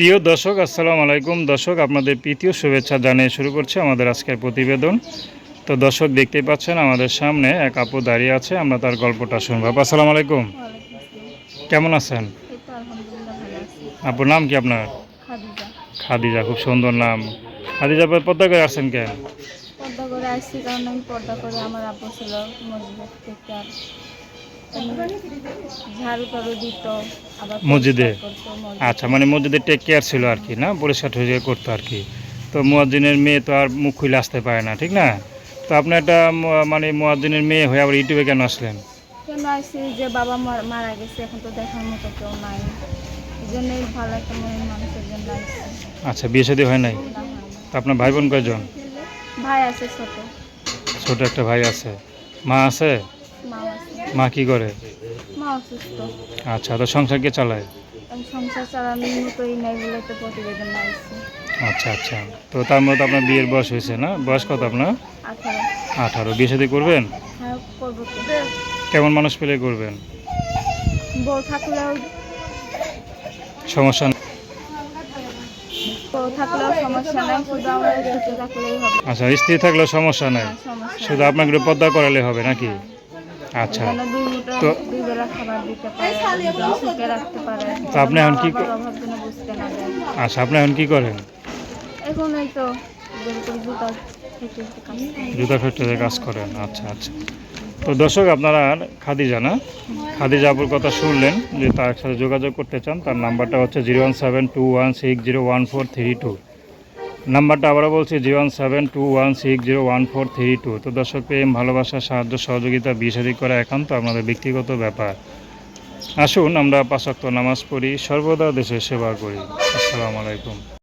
প্রিয় দর্শক, আসসালামু আলাইকুম। দর্শক, আপনাদের প্রীতীয় শুভেচ্ছা জানিয়ে শুরু করছে আমাদের আজকের প্রতিবেদন। তো দর্শক, দেখতেই পাচ্ছেন আমাদের সামনে এক আপু দাঁড়িয়ে আছে, আমরা তার গল্পটা শুনবো। আপু, আসসালামু আলাইকুম। ওয়ালাইকুম আসসালাম। কেমন আছেন? এই তো আলহামদুলিল্লাহ ভালো আছি। আপুর নাম কি আপনার? খাদিজা। খাদিজা, খুব সুন্দর নাম। খাদিজা, পর্দা করে আসছেন কেন? পর্দা করে আসছি কারণ আমি পর্দা করে আমার আব্বু ছিল মসজিদে থেকে আর ঝাড়ু টাড়ু দিত, আবার মসজিদে? পরিষ্কার করতো আচ্ছা, মসজিদে। মানে মসজিদে টেক কেয়ার ছিল আর কি, না? পরিষ্কার টরিষ্কার করতো আর কি। তো মুয়াজ্জিনের মেয়ে তো আর মুখ খুলে আসতে পারে না, ঠিক না? তো আপনি একটা মানে মুয়াজ্জিনের মেয়ে হয়ে আবার ইউটিউবে কেন আসলেন? কেন আসছি যে বাবা মারা গেছে, এখন তো দেখার মতো কেউ নাই, এই জন্যই ভালো একটা মনের মানুষের জন্য আসছি। আচ্ছা, বিয়ে শাদী হয় নাই? না হয় না। তো আপনার ভাই বোন কয়জন? ভাই আছে ছোট, ছোট একটা ভাই আছে। মা আছে? মা আছে। মা কি করে? মা অসুস্থ। আচ্ছা, তো সংসার কে চালায়? আমি সংসার চালানোর মতোই নাই বলে তো প্রতিবেদন আসছি। আচ্ছা আচ্ছা। তো তার মধ্যে আপনার বিয়ের বয়স হয়েছে, না? বয়স কত আপনার? 18। 18। বিয়ে শাদী করবেন? হ্যাঁ, করবো তো। কেমন মানুষ পেলে করবেন? বউ থাকলেও সমস্যা নেই। বউ থাকলেও সমস্যা নাই, শুধু আমার সুখে থাকলেই হবে। আচ্ছা, স্ত্রী থাকলেও সমস্যা নাই, হ্যাঁ, সমস্যা শুধু নাই। আপনাকে একটু পর্দা করালে হবে নাকি? হ্যাঁ, আচ্ছা। যেন দুই মুঠো তো দুই বেলা খাবার দিতে পারে, যেন সুখে রাখতে পারে, তো যেন আপনি মা এখন কি বাবার অভাব যেন বুঝতে না দেয়। আচ্ছা, আপনি এখন কি করেন? এখন এই তো যেরকম জুতা থেকে কাজ করি। জুতা ফ্যাক্টরিতে কাজ করেন? আচ্ছা আচ্ছা। তো দর্শক, আপনারা খাদিজা, না? খাদিজা আপুর কথা শুনলেন। যে তার সাথে যোগাযোগ করতে চান, তার নাম্বারটা হচ্ছে 01721601432। নাম্বারটা আবারও বলছি, 01721601432। তো দর্শক, প্রেম, ভালোবাসা, সাহায্য, সহযোগিতা, বিয়ে শাদী করা একান্ত আপনাদের ব্যক্তিগত ব্যাপার। আসুন আমরা 5 ওয়াক্ত নামাজ পড়ি, সর্বদা দেশের সেবা করি। আসসালামু আলাইকুম।